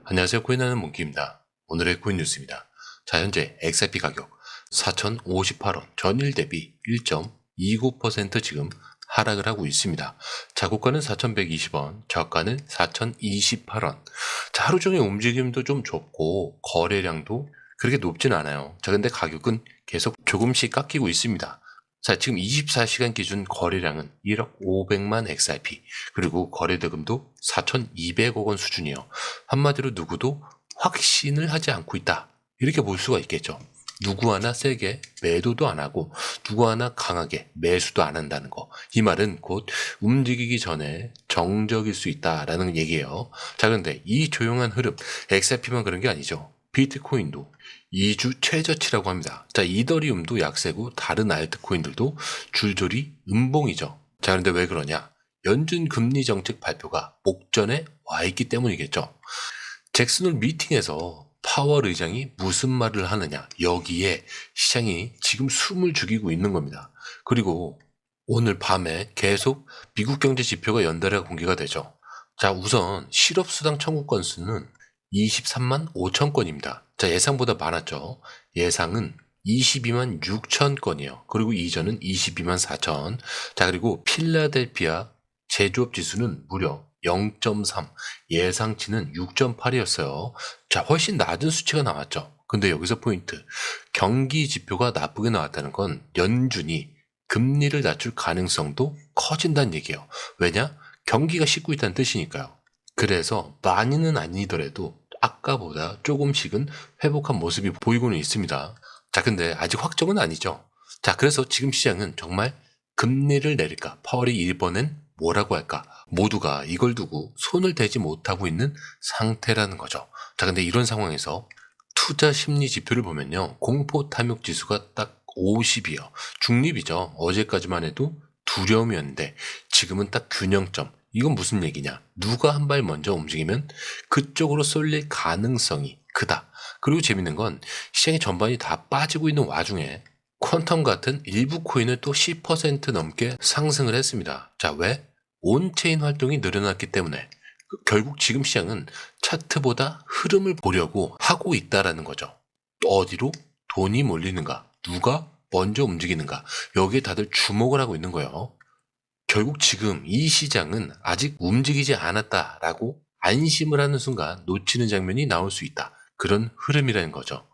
안녕하세요. 코인하는 몽키입니다. 오늘의 코인 뉴스입니다. 자, 현재 XRP 가격 4,058원, 전일 대비 1.29% 지금 하락을 하고 있습니다. 자, 고가는 4,120원, 저가는 4,028원. 자, 하루 종일 움직임도 좀 좁고 거래량도 그렇게 높진 않아요. 자, 근데 가격은 계속 조금씩 깎이고 있습니다. 자, 지금 24시간 기준 거래량은 1억 500만 XRP, 그리고 거래대금도 4,200억 원 수준이에요. 한마디로 누구도 확신을 하지 않고 있다, 이렇게 볼 수가 있겠죠. 누구 하나 세게 매도도 안 하고 누구 하나 강하게 매수도 안 한다는 거. 이 말은 곧 움직이기 전에 정적일 수 있다라는 얘기예요. 자, 그런데 이 조용한 흐름, XRP만 그런 게 아니죠. 비트코인도 2주 최저치라고 합니다. 자, 이더리움도 약세고 다른 알트코인들도 줄줄이 음봉이죠. 자, 그런데 왜 그러냐? 연준 금리 정책 발표가 목전에 와 있기 때문이겠죠. 잭슨홀 미팅에서 파월 의장이 무슨 말을 하느냐, 여기에 시장이 지금 숨을 죽이고 있는 겁니다. 그리고 오늘 밤에 계속 미국 경제 지표가 연달아 공개가 되죠. 자, 우선 실업수당 청구 건수는 23만 5천 건입니다. 자, 예상보다 많았죠. 예상은 22만 6천 건이에요. 그리고 이전은 22만 4천. 자, 그리고 필라델피아 제조업 지수는 무려 0.3, 예상치는 6.8이었어요. 자, 훨씬 낮은 수치가 나왔죠. 근데 여기서 포인트, 경기 지표가 나쁘게 나왔다는 건 연준이 금리를 낮출 가능성도 커진다는 얘기예요. 왜냐? 경기가 씻고 있다는 뜻이니까요. 그래서 많이는 아니더라도 아까보다 조금씩은 회복한 모습이 보이고는 있습니다. 자, 근데 아직 확정은 아니죠. 자, 그래서 지금 시장은 정말 금리를 내릴까, 파월이 이번엔 뭐라고 할까, 모두가 이걸 두고 손을 대지 못하고 있는 상태라는 거죠. 자, 근데 이런 상황에서 투자 심리 지표를 보면요, 공포 탐욕 지수가 딱 50이요. 중립이죠. 어제까지만 해도 두려움이었는데 지금은 딱 균형점. 이건 무슨 얘기냐? 누가 한 발 먼저 움직이면 그쪽으로 쏠릴 가능성이 크다. 그리고 재밌는 건 시장의 전반이 다 빠지고 있는 와중에 퀀텀 같은 일부 코인을 또 10% 넘게 상승을 했습니다. 자, 왜? 온체인 활동이 늘어났기 때문에. 결국 지금 시장은 차트보다 흐름을 보려고 하고 있다라는 거죠. 어디로 돈이 몰리는가? 누가 먼저 움직이는가? 여기에 다들 주목을 하고 있는 거예요. 결국 지금 이 시장은 아직 움직이지 않았다라고 안심을 하는 순간 놓치는 장면이 나올 수 있다. 그런 흐름이라는 거죠.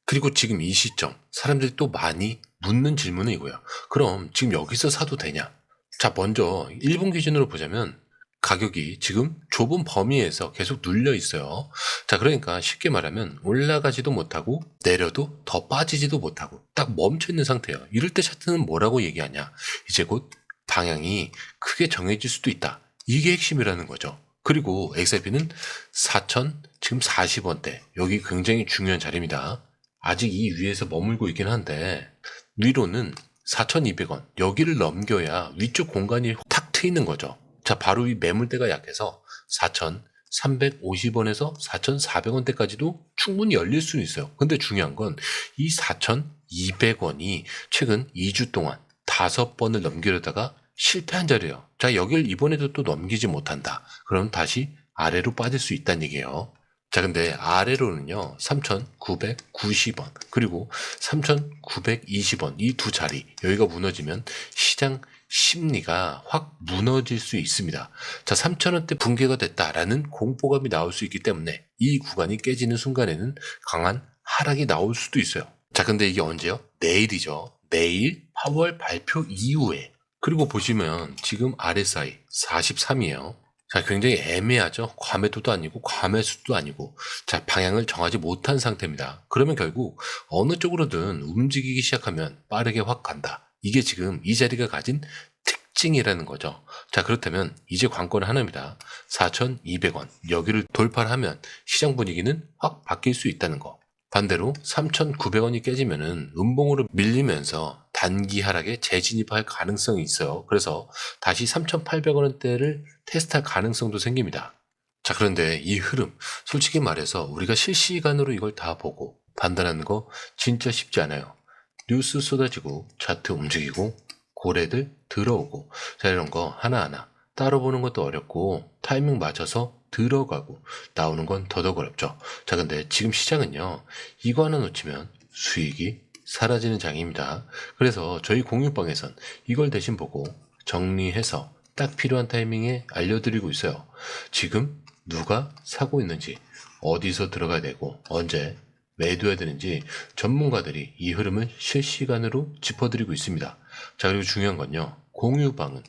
그리고 지금 이 시점, 사람들이 또 많이 묻는 질문은 이거예요. 그럼 지금 여기서 사도 되냐? 자, 먼저 일본 기준으로 보자면 가격이 지금 좁은 범위에서 계속 눌려 있어요. 자, 그러니까 쉽게 말하면 올라가지도 못하고 내려도 더 빠지지도 못하고 딱 멈춰 있는 상태예요. 이럴 때 차트는 뭐라고 얘기하냐? 이제 곧 방향이 크게 정해질 수도 있다. 이게 핵심이라는 거죠. 그리고 XRP는 4천 지금 40원대, 여기 굉장히 중요한 자리입니다. 아직 이 위에서 머물고 있긴 한데 위로는 4,200원, 여기를 넘겨야 위쪽 공간이 탁 트이는 거죠. 자, 바로 이 매물대가 약해서 4,350원에서 4,400원대까지도 충분히 열릴 수는 있어요. 근데 중요한 건 이 4,200원이 최근 2주 동안 5번을 넘기려다가 실패한 자리예요. 자, 여길 이번에도 또 넘기지 못한다. 그럼 다시 아래로 빠질 수 있다는 얘기예요. 자, 근데 아래로는요, 3,990원, 그리고 3,920원, 이 두 자리, 여기가 무너지면 시장 심리가 확 무너질 수 있습니다. 자, 3,000원대 붕괴가 됐다라는 공포감이 나올 수 있기 때문에 이 구간이 깨지는 순간에는 강한 하락이 나올 수도 있어요. 자, 근데 이게 언제요? 내일이죠. 내일 파월 발표 이후에. 그리고 보시면 지금 RSI 43이에요. 자, 굉장히 애매하죠. 과매도도 아니고 과매수도 아니고, 자, 방향을 정하지 못한 상태입니다. 그러면 결국 어느 쪽으로든 움직이기 시작하면 빠르게 확 간다. 이게 지금 이 자리가 가진 특징이라는 거죠. 자, 그렇다면 이제 관건은 하나입니다. 4,200원 여기를 돌파하면 시장 분위기는 확 바뀔 수 있다는 거. 반대로 3,900원이 깨지면은 음봉으로 밀리면서 단기 하락에 재진입할 가능성이 있어요. 그래서 다시 3,800원대를 테스트할 가능성도 생깁니다. 자, 그런데 이 흐름, 솔직히 말해서 우리가 실시간으로 이걸 다 보고 판단하는 거 진짜 쉽지 않아요. 뉴스 쏟아지고 차트 움직이고 고래들 들어오고, 자, 이런 거 하나하나 따로 보는 것도 어렵고 타이밍 맞춰서 들어가고 나오는 건 더더욱 어렵죠. 자, 근데 지금 시장은요, 이거 하나 놓치면 수익이 사라지는 장입니다. 그래서 저희 공유방에선 이걸 대신 보고 정리해서 딱 필요한 타이밍에 알려드리고 있어요. 지금 누가 사고 있는지, 어디서 들어가야 되고 언제 매도해야 되는지 전문가들이 이 흐름을 실시간으로 짚어드리고 있습니다. 자, 그리고 중요한 건요, 공유방은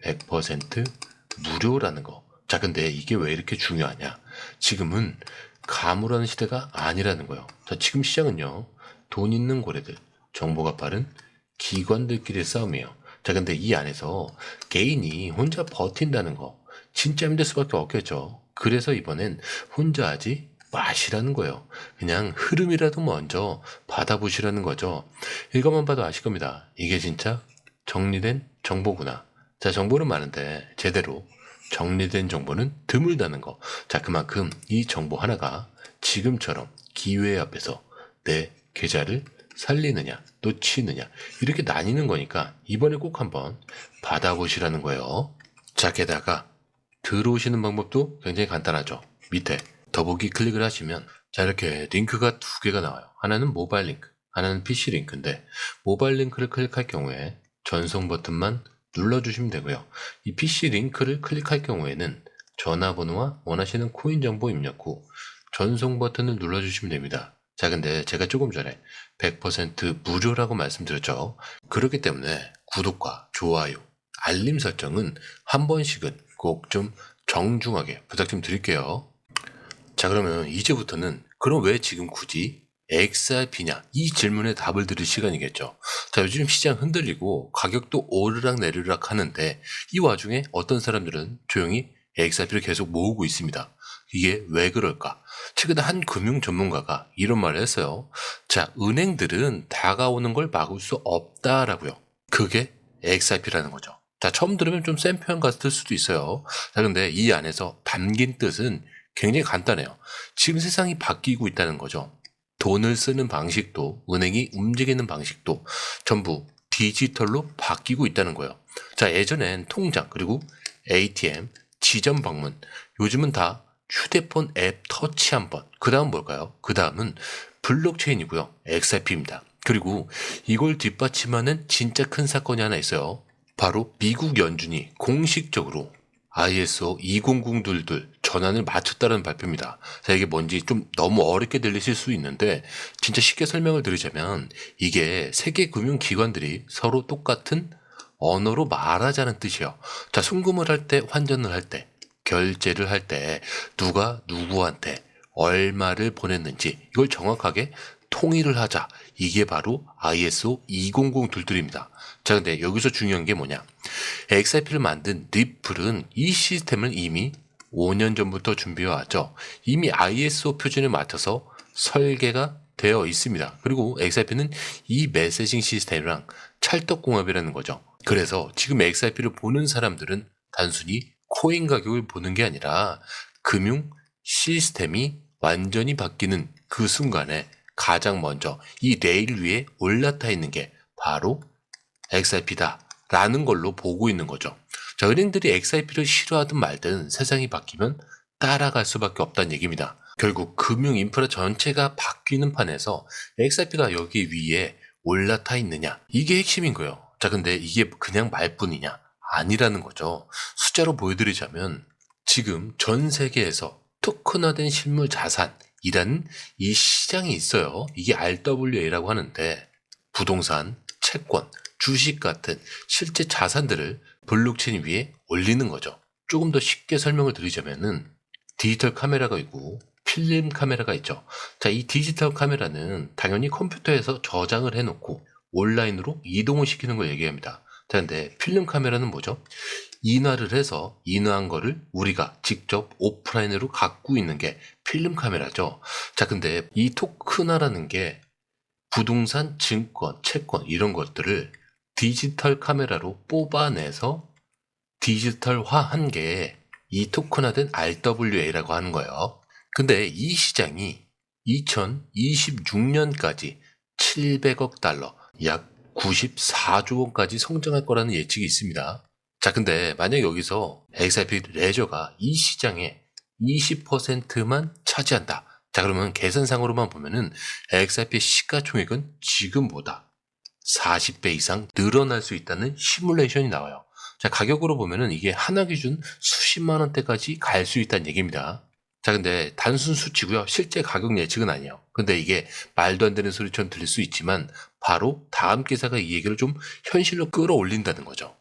100% 무료라는 거. 자, 근데 이게 왜 이렇게 중요하냐? 지금은 가물하는 시대가 아니라는 거예요. 자, 지금 시장은요, 돈 있는 고래들, 정보가 빠른 기관들끼리의 싸움이에요. 자, 근데 이 안에서 개인이 혼자 버틴다는 거 진짜 힘들 수밖에 없겠죠. 그래서 이번엔 혼자 하지 마시라는 거예요. 그냥 흐름이라도 먼저 받아보시라는 거죠. 이것만 봐도 아실 겁니다. 이게 진짜 정리된 정보구나. 자, 정보는 많은데 제대로 정리된 정보는 드물다는 거. 자, 그만큼 이 정보 하나가 지금처럼 기회 앞에서 내 계좌를 살리느냐 놓치느냐 이렇게 나뉘는 거니까 이번에 꼭 한번 받아보시라는 거예요. 자, 게다가 들어오시는 방법도 굉장히 간단하죠. 밑에 더보기 클릭을 하시면 자, 이렇게 링크가 두 개가 나와요. 하나는 모바일 링크, 하나는 PC 링크인데 모바일 링크를 클릭할 경우에 전송 버튼만 눌러주시면 되고요. 이 PC 링크를 클릭할 경우에는 전화번호와 원하시는 코인 정보 입력 후 전송 버튼을 눌러주시면 됩니다. 자, 근데 제가 조금 전에 100% 무료라고 말씀드렸죠. 그렇기 때문에 구독과 좋아요, 알림 설정은 한 번씩은 꼭 좀 정중하게 부탁 좀 드릴게요. 자, 그러면 이제부터는 그럼 왜 지금 굳이 XRP냐? 이 질문에 답을 드릴 시간이겠죠. 자, 요즘 시장 흔들리고 가격도 오르락 내리락 하는데 이 와중에 어떤 사람들은 조용히 XRP를 계속 모으고 있습니다. 이게 왜 그럴까? 최근에 한 금융 전문가가 이런 말을 했어요. 자, 은행들은 다가오는 걸 막을 수 없다라고요. 그게 XRP라는 거죠. 자, 처음 들으면 좀 센 표현 같을 수도 있어요. 자, 근데 이 안에서 담긴 뜻은 굉장히 간단해요. 지금 세상이 바뀌고 있다는 거죠. 돈을 쓰는 방식도 은행이 움직이는 방식도 전부 디지털로 바뀌고 있다는 거예요. 자, 예전엔 통장 그리고 ATM, 지점 방문, 요즘은 다 휴대폰 앱 터치 한번. 그 다음 뭘까요? 그 다음은 블록체인이고요. XRP입니다. 그리고 이걸 뒷받침하는 진짜 큰 사건이 하나 있어요. 바로 미국 연준이 공식적으로 ISO 20022 전환을 마쳤다는 발표입니다. 자, 이게 뭔지 좀 너무 어렵게 들리실 수 있는데 진짜 쉽게 설명을 드리자면 이게 세계 금융기관들이 서로 똑같은 언어로 말하자는 뜻이에요. 자, 송금을 할 때, 환전을 할 때, 결제를 할 때 누가 누구한테 얼마를 보냈는지 이걸 정확하게 통일을 하자. 이게 바로 ISO 20022입니다. 자, 근데 여기서 중요한 게 뭐냐? XRP를 만든 리플은 이 시스템을 이미 5년 전부터 준비해왔죠. 이미 ISO 표준에 맞춰서 설계가 되어 있습니다. 그리고 XRP는 이 메시징 시스템이랑 찰떡궁합이라는 거죠. 그래서 지금 XRP를 보는 사람들은 단순히 코인 가격을 보는 게 아니라 금융 시스템이 완전히 바뀌는 그 순간에 가장 먼저 이 레일 위에 올라타 있는 게 바로 XRP다 라는 걸로 보고 있는 거죠. 자, 은행들이 XRP를 싫어하든 말든 세상이 바뀌면 따라갈 수밖에 없다는 얘기입니다. 결국 금융 인프라 전체가 바뀌는 판에서 XRP가 여기 위에 올라타 있느냐, 이게 핵심인 거예요. 자, 근데 이게 그냥 말뿐이냐? 아니라는 거죠. 숫자로 보여드리자면 지금 전 세계에서 토큰화된 실물 자산이라는 이 시장이 있어요. 이게 RWA라고 하는데 부동산, 채권, 주식 같은 실제 자산들을 블록체인 위에 올리는 거죠. 조금 더 쉽게 설명을 드리자면은 디지털 카메라가 있고 필름 카메라가 있죠. 자, 이 디지털 카메라는 당연히 컴퓨터에서 저장을 해놓고 온라인으로 이동을 시키는 걸 얘기합니다. 자, 근데 필름 카메라는 뭐죠? 인화를 해서 인화한 거를 우리가 직접 오프라인으로 갖고 있는 게 필름 카메라죠. 자, 근데 이 토큰화라는 게 부동산, 증권, 채권 이런 것들을 디지털 카메라로 뽑아내서 디지털화한 게 이 토큰화된 RWA라고 하는 거예요. 근데 이 시장이 2026년까지 700억 달러, 약 94조 원까지 성장할 거라는 예측이 있습니다. 자, 근데 만약 여기서 XRP 레저가 이 시장에 20%만 차지한다. 자, 그러면 계산상으로만 보면은 XRP 시가총액은 지금보다 40배 이상 늘어날 수 있다는 시뮬레이션이 나와요. 자, 가격으로 보면은 이게 하나 기준 수십만 원대까지 갈 수 있다는 얘기입니다. 자, 근데 단순 수치고요. 실제 가격 예측은 아니에요. 근데 이게 말도 안 되는 소리처럼 들릴 수 있지만 바로 다음 기사가 이 얘기를 좀 현실로 끌어올린다는 거죠.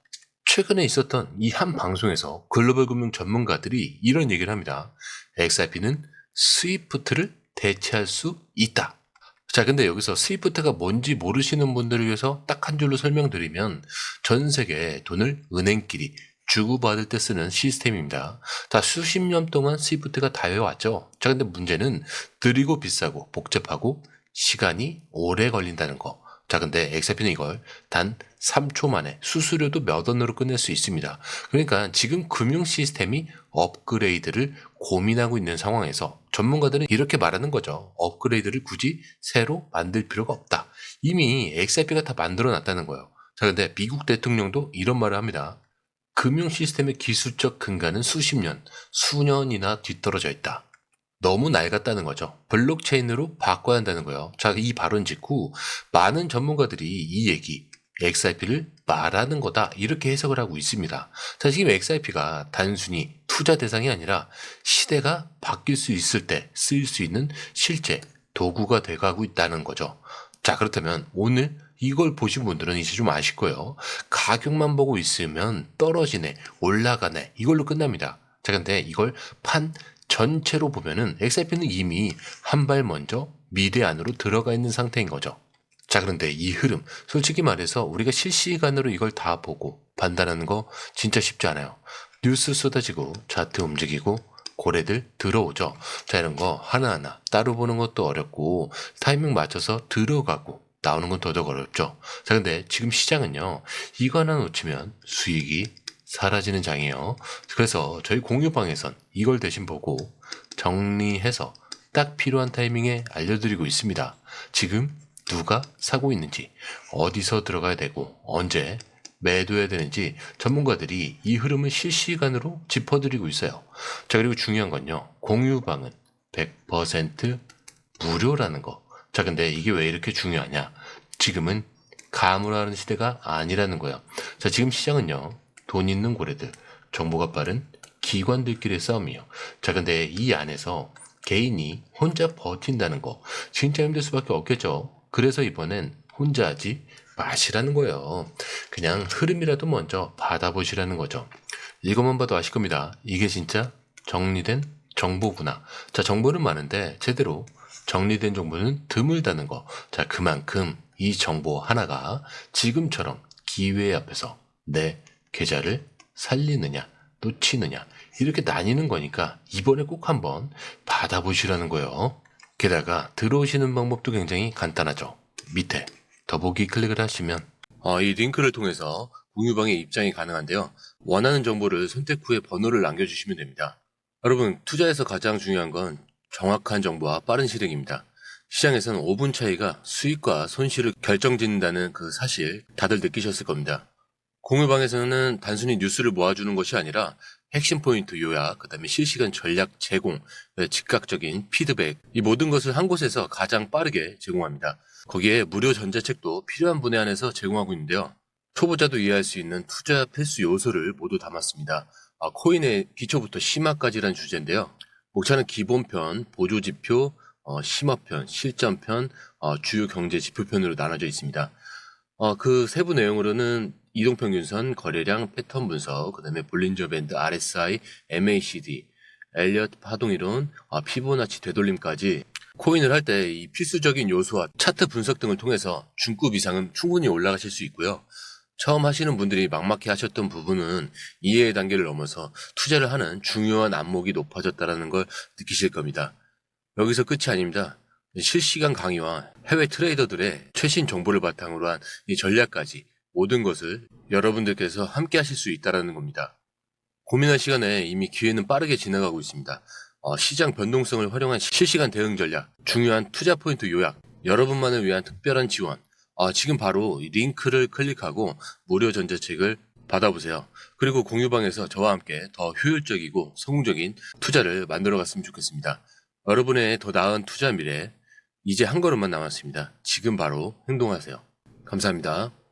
최근에 있었던 이 한 방송에서 글로벌 금융 전문가들이 이런 얘기를 합니다. XRP는 스위프트를 대체할 수 있다. 자, 근데 여기서 스위프트가 뭔지 모르시는 분들을 위해서 딱 한 줄로 설명드리면 전 세계에 돈을 은행끼리 주고받을 때 쓰는 시스템입니다. 다 수십 년 동안 스위프트가 다해왔죠. 자, 근데 문제는 느리고 비싸고 복잡하고 시간이 오래 걸린다는 거. 자, 근데 XRP는 이걸 단 3초 만에 수수료도 몇 원으로 끝낼 수 있습니다. 그러니까 지금 금융 시스템이 업그레이드를 고민하고 있는 상황에서 전문가들은 이렇게 말하는 거죠. 업그레이드를 굳이 새로 만들 필요가 없다. 이미 XRP가 다 만들어 놨다는 거예요. 자, 근데 미국 대통령도 이런 말을 합니다. 금융 시스템의 기술적 근간은 수십 년, 수년이나 뒤떨어져 있다. 너무 낡았다는 거죠. 블록체인으로 바꿔야 한다는 거예요. 자, 이 발언 직후 많은 전문가들이 이 얘기, XRP를 말하는 거다 이렇게 해석을 하고 있습니다. 자, 지금 XRP가 단순히 투자 대상이 아니라 시대가 바뀔 수 있을 때 쓰일 수 있는 실제 도구가 돼가고 있다는 거죠. 자, 그렇다면 오늘 이걸 보신 분들은 이제 좀 아실 거예요. 가격만 보고 있으면 떨어지네, 올라가네 이걸로 끝납니다. 자, 근데 이걸 판 전체로 보면은 XRP는 이미 한 발 먼저 미래 안으로 들어가 있는 상태인 거죠. 자, 그런데 이 흐름, 솔직히 말해서 우리가 실시간으로 이걸 다 보고 판단하는 거 진짜 쉽지 않아요. 뉴스 쏟아지고 차트 움직이고 고래들 들어오죠. 자, 이런 거 하나하나 따로 보는 것도 어렵고 타이밍 맞춰서 들어가고 나오는 건 더더욱 어렵죠. 자, 근데 지금 시장은요, 이거 하나 놓치면 수익이 사라지는 장이에요. 그래서 저희 공유방에선 이걸 대신 보고 정리해서 딱 필요한 타이밍에 알려드리고 있습니다. 지금 누가 사고 있는지, 어디서 들어가야 되고 언제 매도해야 되는지 전문가들이 이 흐름을 실시간으로 짚어드리고 있어요. 자, 그리고 중요한 건요, 공유방은 100% 무료라는 거. 자, 근데 이게 왜 이렇게 중요하냐? 지금은 가물하는 시대가 아니라는 거예요. 자, 지금 시장은요, 돈 있는 고래들, 정보가 빠른 기관들끼리의 싸움이에요. 자, 근데 이 안에서 개인이 혼자 버틴다는 거 진짜 힘들 수밖에 없겠죠. 그래서 이번엔 혼자 하지 마시라는 거예요. 그냥 흐름이라도 먼저 받아보시라는 거죠. 이것만 봐도 아실 겁니다. 이게 진짜 정리된 정보구나. 자, 정보는 많은데 제대로 정리된 정보는 드물다는 거. 자, 그만큼 이 정보 하나가 지금처럼 기회 앞에서 내 계좌를 살리느냐 놓치느냐 이렇게 나뉘는 거니까 이번에 꼭 한번 받아보시라는 거예요. 게다가 들어오시는 방법도 굉장히 간단하죠. 밑에 더보기 클릭을 하시면 이 링크를 통해서 공유방에 입장이 가능한데요. 원하는 정보를 선택 후에 번호를 남겨주시면 됩니다. 여러분, 투자에서 가장 중요한 건 정확한 정보와 빠른 실행입니다. 시장에서는 5분 차이가 수익과 손실을 결정짓는다는 그 사실 다들 느끼셨을 겁니다. 공유방에서는 단순히 뉴스를 모아주는 것이 아니라 핵심 포인트 요약, 그 다음에 실시간 전략 제공, 즉각적인 피드백, 이 모든 것을 한 곳에서 가장 빠르게 제공합니다. 거기에 무료 전자책도 필요한 분에 한해서 제공하고 있는데요. 초보자도 이해할 수 있는 투자 필수 요소를 모두 담았습니다. 코인의 기초부터 심화까지라는 주제인데요. 목차는 기본편, 보조지표, 심화편, 실전편, 주요 경제 지표편으로 나눠져 있습니다. 그 세부 내용으로는 이동평균선, 거래량, 패턴 분석, 그 다음에 볼린저 밴드, RSI, MACD, 엘리엇 파동이론, 피보나치 되돌림까지 코인을 할 때 이 필수적인 요소와 차트 분석 등을 통해서 중급 이상은 충분히 올라가실 수 있고요. 처음 하시는 분들이 막막해 하셨던 부분은 이해의 단계를 넘어서 투자를 하는 중요한 안목이 높아졌다는 걸 느끼실 겁니다. 여기서 끝이 아닙니다. 실시간 강의와 해외 트레이더들의 최신 정보를 바탕으로 한 이 전략까지 모든 것을 여러분들께서 함께 하실 수 있다는 겁니다. 고민할 시간에 이미 기회는 빠르게 지나가고 있습니다. 시장 변동성을 활용한 실시간 대응 전략, 중요한 투자 포인트 요약, 여러분만을 위한 특별한 지원, 지금 바로 이 링크를 클릭하고 무료 전자책을 받아보세요. 그리고 공유방에서 저와 함께 더 효율적이고 성공적인 투자를 만들어 갔으면 좋겠습니다. 여러분의 더 나은 투자 미래, 이제 한 걸음만 남았습니다. 지금 바로 행동하세요. 감사합니다.